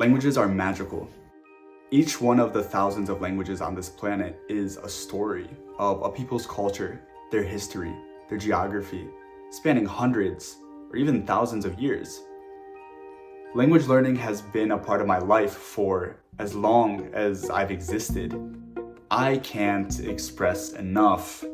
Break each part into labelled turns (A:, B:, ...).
A: Languages are magical. Each one of the thousands of languages on this planet is a story of a people's culture, their history, their geography, spanning hundreds or even thousands of years. Language learning has been a part of my life for as long as I've existed. I can't express enough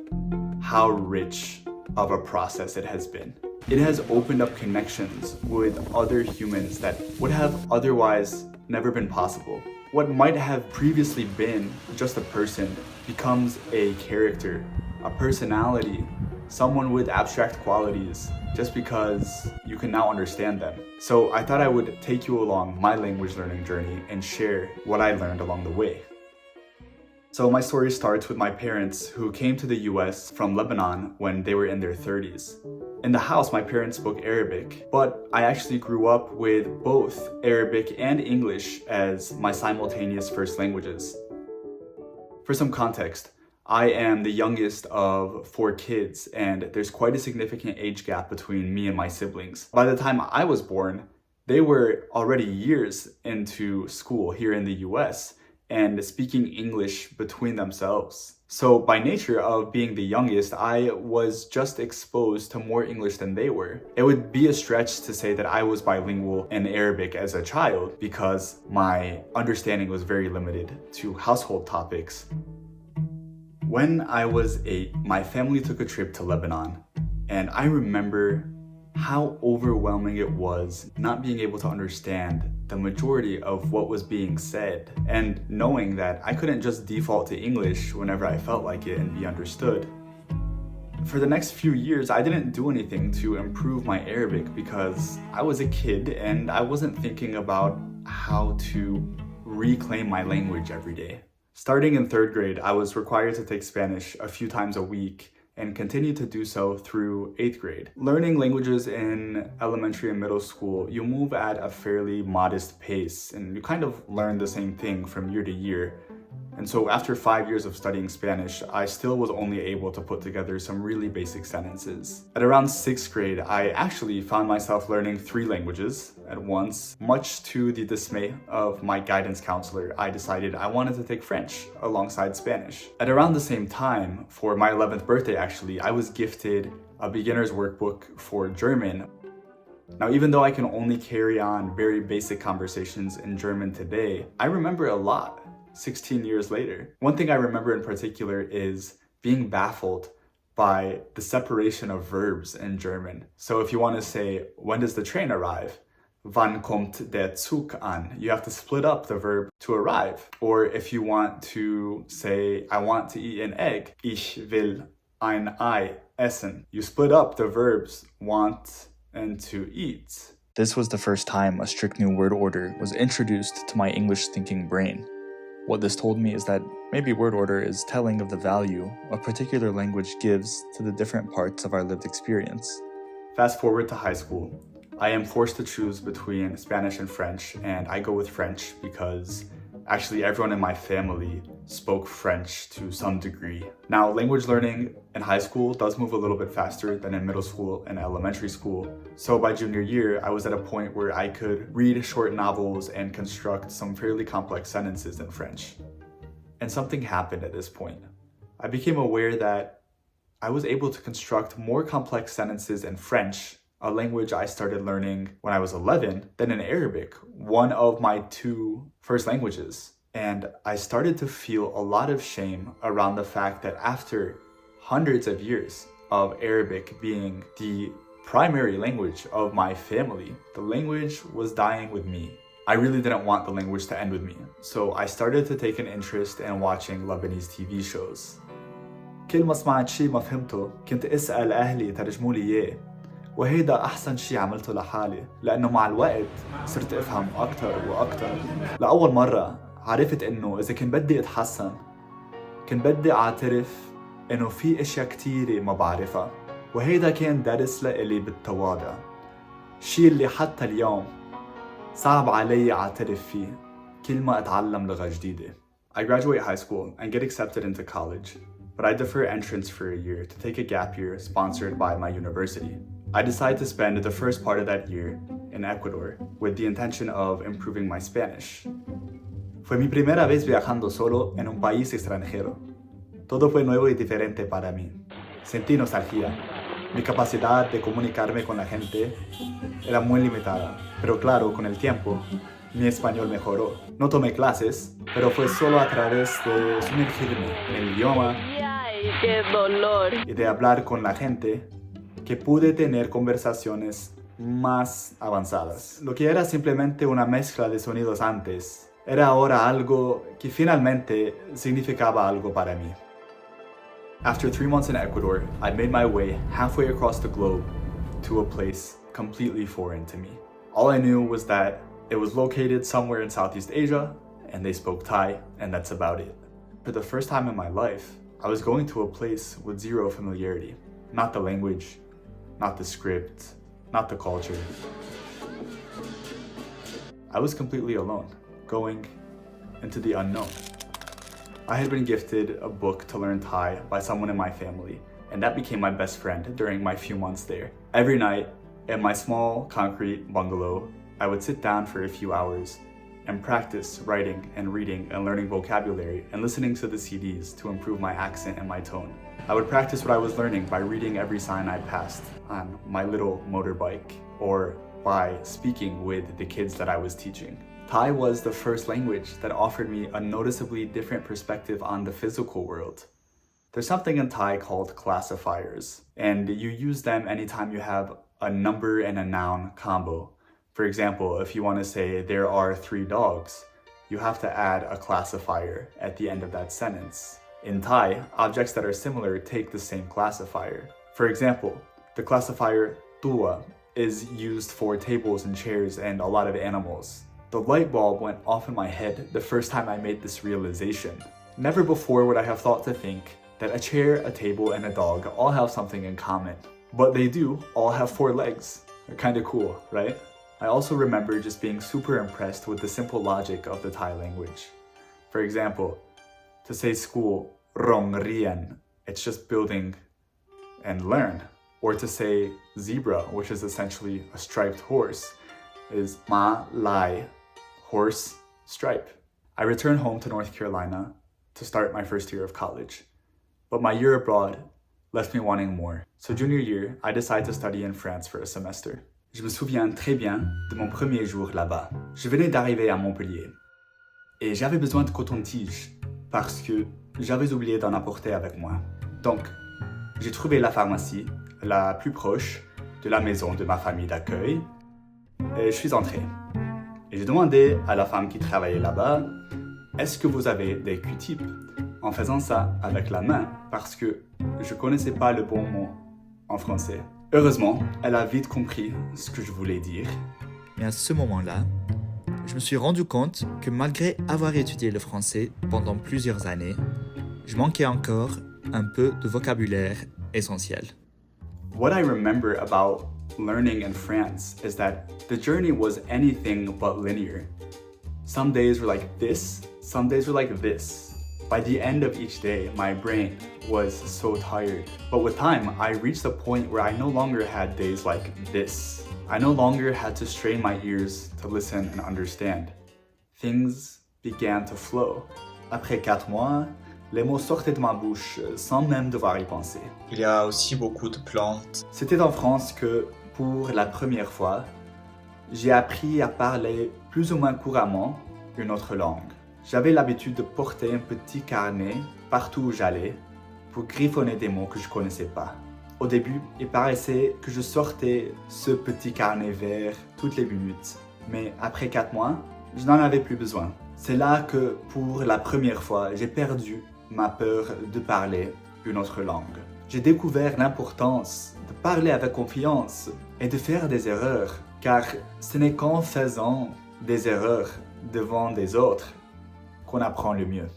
A: how rich of a process it has been. It has opened up connections with other humans that would have otherwise never been possible. What might have previously been just a person becomes a character, a personality, someone with abstract qualities, just because you can now understand them. So I thought I would take you along my language learning journey and share what I learned along the way. So my story starts with my parents who came to the US from Lebanon when they were in their 30s. In the house, my parents spoke Arabic, but I actually grew up with both Arabic and English as my simultaneous first languages. For some context, I am the youngest of 4 kids, and there's quite a significant age gap between me and my siblings. By the time I was born, they were already years into school here in the US and speaking English between themselves. So by nature of being the youngest, I was just exposed to more English than they were. It would be a stretch to say that I was bilingual in Arabic as a child because my understanding was very limited to household topics. When I was 8, my family took a trip to Lebanon, and I remember how overwhelming it was not being able to understand the majority of what was being said, and knowing that I couldn't just default to English whenever I felt like it and be understood. For the next few years, I didn't do anything to improve my Arabic because I was a kid and I wasn't thinking about how to reclaim my language every day. Starting in 3rd grade, I was required to take Spanish a few times a week and continue to do so through 8th grade. Learning languages in elementary and middle school, you move at a fairly modest pace and you kind of learn the same thing from year to year. And so after 5 years of studying Spanish, I still was only able to put together some really basic sentences. At around 6th grade, I actually found myself learning 3 languages at once. Much to the dismay of my guidance counselor, I decided I wanted to take French alongside Spanish. At around the same time, for my 11th birthday actually, I was gifted a beginner's workbook for German. Now, even though I can only carry on very basic conversations in German today, I remember a lot 16 years later. One thing I remember in particular is being baffled by the separation of verbs in German. So if you want to say, when does the train arrive? Wann kommt der Zug an? You have to split up the verb to arrive. Or if you want to say, I want to eat an egg, ich will ein Ei essen. You split up the verbs want and to eat. This was the first time a strict new word order was introduced to my English thinking brain. What this told me is that maybe word order is telling of the value a particular language gives to the different parts of our lived experience. Fast forward to high school. I am forced to choose between Spanish and French, and I go with French because actually everyone in my family spoke French to some degree. Now, language learning in high school does move a little bit faster than in middle school and elementary school. So by junior year, I was at a point where I could read short novels and construct some fairly complex sentences in French. And something happened at this point. I became aware that I was able to construct more complex sentences in French, a language I started learning when I was 11, than in Arabic, one of my 2 first languages. And I started to feel a lot of shame around the fact that after hundreds of years of Arabic being the primary language of my family, the language was dying with me. I really didn't want the language to end with me. So I started to take an interest in watching Lebanese TV shows. كل ما سمعت شي ما فهمته كنت اسأل أهلي ترجموا لي إياه. وهيدا أحسن شي عملته لحالي لأنه مع الوقت صرت أفهم أكتر وأكتر. لأول مرة عرفت إنه إذا كنت بدي أتحسن كنت بدي أعترف إنه في أشياء كتيرة ما بعرفها، وهيدا كان درس لإلي بالتواضع، شي اللي حتى اليوم صعب علي أعترف فيه كل ما أتعلم لغة جديدة. I graduate high school and get accepted into college, but I defer entrance for a year to take a gap year sponsored by my university. I decide to spend the first part of that year in Ecuador with the intention of improving my Spanish. Fue mi primera vez viajando solo en un país extranjero. Todo fue nuevo y diferente para mí. Sentí nostalgia. Mi capacidad de comunicarme con la gente era muy limitada, pero claro, con el tiempo, mi español mejoró. No tomé clases, pero fue solo a través de sumergirme en el idioma
B: ¡Qué dolor!
A: y de hablar con la gente que pude tener conversaciones más avanzadas. Lo que era simplemente una mezcla de sonidos antes, era ahora algo que finalmente significaba algo para mí. After 3 months in Ecuador, I made my way halfway across the globe to a place completely foreign to me. All I knew was that it was located somewhere in Southeast Asia, and they spoke Thai, and that's about it. For the first time in my life, I was going to a place with zero familiarity. Not the language, not the script, not the culture. I was completely alone, going into the unknown. I had been gifted a book to learn Thai by someone in my family, and that became my best friend during my few months there. Every night, in my small concrete bungalow, I would sit down for a few hours and practice writing and reading and learning vocabulary and listening to the CDs to improve my accent and my tone. I would practice what I was learning by reading every sign I passed on my little motorbike or by speaking with the kids that I was teaching. Thai was the first language that offered me a noticeably different perspective on the physical world. There's something in Thai called classifiers, and you use them anytime you have a number and a noun combo. For example, if you want to say there are 3 dogs, you have to add a classifier at the end of that sentence. In Thai, objects that are similar take the same classifier. For example, the classifier tua is used for tables and chairs and a lot of animals. The light bulb went off in my head the first time I made this realization. Never before would I have thought to think that a chair, a table, and a dog all have something in common. But they do all have 4 legs. They're kinda cool, right? I also remember just being super impressed with the simple logic of the Thai language. For example, to say school, rong rien, it's just building and learn. Or to say zebra, which is essentially a striped horse, is ma lai, horse, stripe. I returned home to North Carolina to start my first year of college. But my year abroad left me wanting more. So junior year, I decided to study in France for a semester. Je me souviens très bien de mon premier jour là-bas. Je venais d'arriver à Montpellier et j'avais besoin de coton-tige parce que j'avais oublié d'en apporter avec moi. Donc, j'ai trouvé la pharmacie la plus proche de la maison de ma famille d'accueil et je suis entré. Et j'ai demandé à la femme qui travaillait là-bas, est-ce que vous avez des Q-tips? En faisant ça avec la main parce que je connaissais pas le bon mot en français. Heureusement, elle a vite compris ce que je voulais dire.
C: Mais à ce moment-là, je me suis rendu compte que malgré avoir étudié le français pendant plusieurs années, je manquais encore un peu de vocabulaire essentiel.
A: What I remember about learning in France is that the journey was anything but linear. Some days were like this, some days were like this. By the end of each day, my brain was so tired. But with time, I reached a point where I no longer had days like this. I no longer had to strain my ears to listen and understand. Things began to flow. Après 4 mois, les mots sortaient de ma bouche sans même devoir y penser.
D: Il y a aussi beaucoup de plantes.
A: C'était en France que, pour la première fois, j'ai appris à parler plus ou moins couramment une autre langue. J'avais l'habitude de porter un petit carnet partout où j'allais pour griffonner des mots que je connaissais pas. Au début, il paraissait que je sortais ce petit carnet vert toutes les minutes. Mais après 4 mois, je n'en avais plus besoin. C'est là que, pour la première fois, j'ai perdu ma peur de parler une autre langue. J'ai découvert l'importance de parler avec confiance et de faire des erreurs, car ce n'est qu'en faisant des erreurs devant des autres qu'on apprend le mieux.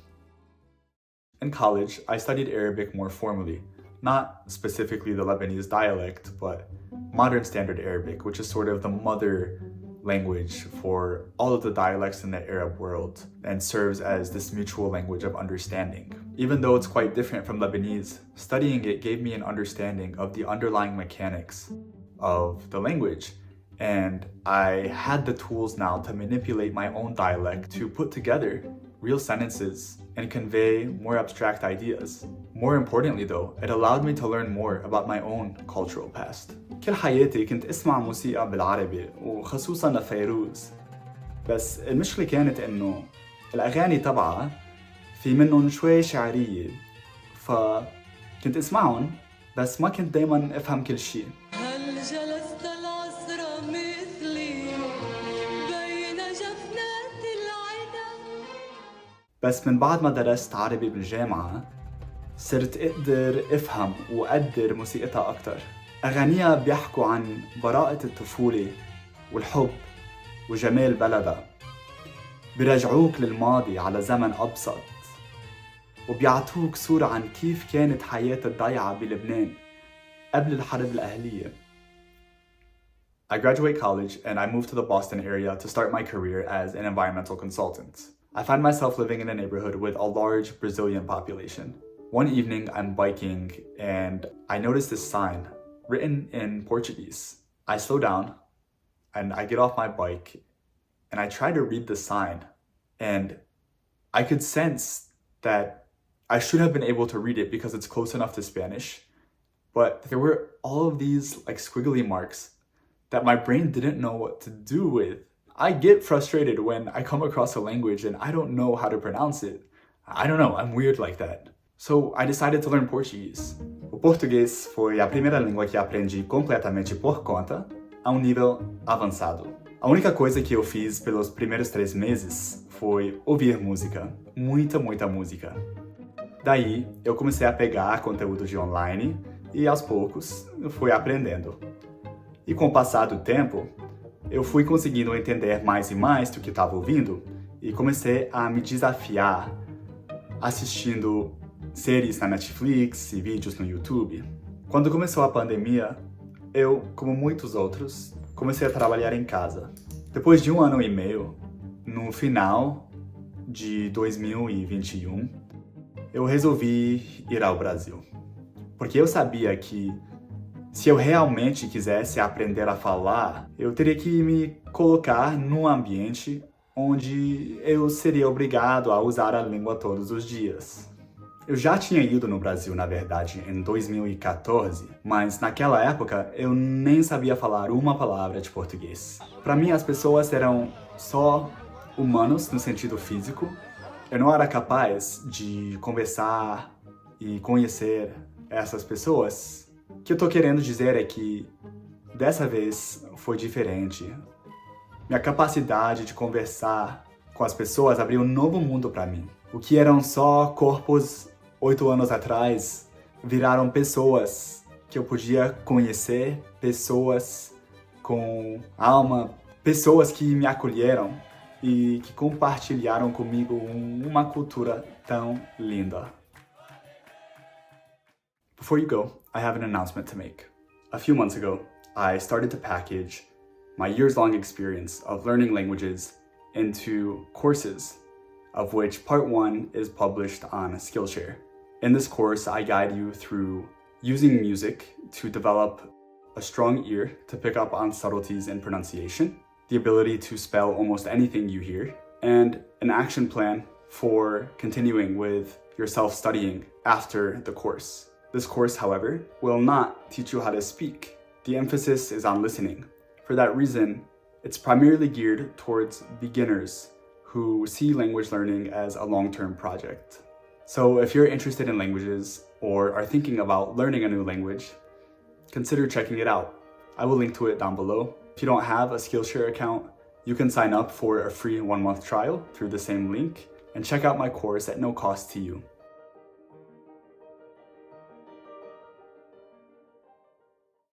A: In college, I studied Arabic more formally, not specifically the Lebanese dialect, but modern standard Arabic, which is sort of the mother language for all of the dialects in the Arab world and serves as this mutual language of understanding. Even though it's quite different from Lebanese, studying it gave me an understanding of the underlying mechanics of the language And I had the tools now to manipulate my own dialect to put together real sentences and convey more abstract ideas. More importantly though, it allowed me to learn more about my own cultural past. كل حياتي كنت اسمع موسيقى بالعربي وخصوصا لفيروز، بس المشكلة كانت انه الاغاني تبعها في منهم شوي شعرية، فكنت اسمعهم بس ما كنت دايما افهم كل شيء.
E: هل جلست العصر مثلي بين جفنات العدا.
A: بس من بعد ما درست عربي بالجامعة صرت اقدر افهم واقدر موسيقتها اكتر. اغانيها بيحكوا عن براءة الطفولة والحب وجمال بلدها، بيرجعوك للماضي على زمن ابسط، وبيعطوك صورة عن كيف كانت حياة الضيعة بلبنان قبل الحرب الأهلية. I graduate college and I moved to the Boston area to start my career as an environmental consultant. I find myself living in a neighborhood with a large Brazilian population. One evening I'm biking and I notice this sign written in Portuguese. I slow down and I get off my bike and I try to read the sign, and I could sense that I should have been able to read it because it's close enough to Spanish, but there were all of these like squiggly marks that my brain didn't know what to do with. I get frustrated when I come across a language and I don't know how to pronounce it. I don't know, I'm weird like that. So I decided to learn Portuguese. O português foi a primeira língua que aprendi completamente por conta, a nível avançado. A única coisa que eu fiz pelos primeiros 3 meses foi ouvir música. Muita música. Daí, eu comecei a pegar conteúdo de online e, aos poucos, fui aprendendo. E com o passar do tempo, eu fui conseguindo entender mais e mais do que estava ouvindo e comecei a me desafiar assistindo séries na Netflix e vídeos no YouTube. Quando começou a pandemia, eu, como muitos outros, comecei a trabalhar em casa. Depois de 1 ano e meio, no final de 2021, eu resolvi ir ao Brasil. Porque eu sabia que se eu realmente quisesse aprender a falar, eu teria que me colocar num ambiente onde eu seria obrigado a usar a língua todos os dias. Eu já tinha ido no Brasil, na verdade, em 2014, mas naquela época eu nem sabia falar uma palavra de português. Para mim, as pessoas eram só humanos no sentido físico. Eu não era capaz de conversar e conhecer essas pessoas. O que eu tô querendo dizer é que dessa vez foi diferente. Minha capacidade de conversar com as pessoas abriu um novo mundo para mim. O que eram só corpos 8 anos atrás viraram pessoas que eu podia conhecer, pessoas com alma, pessoas que me acolheram e que compartilharam comigo uma cultura tão linda. Before you go, I have an announcement to make. A few months ago, I started to package my years-long experience of learning languages into courses, of which part 1 is published on Skillshare. In this course, I guide you through using music to develop a strong ear to pick up on subtleties in pronunciation, the ability to spell almost anything you hear, and an action plan for continuing with your self-studying after the course. This course, however, will not teach you how to speak. The emphasis is on listening. For that reason, it's primarily geared towards beginners who see language learning as a long-term project. So if you're interested in languages or are thinking about learning a new language, consider checking it out. I will link to it down below. If you don't have a Skillshare account, you can sign up for a free 1-month trial through the same link and check out my course at no cost to you.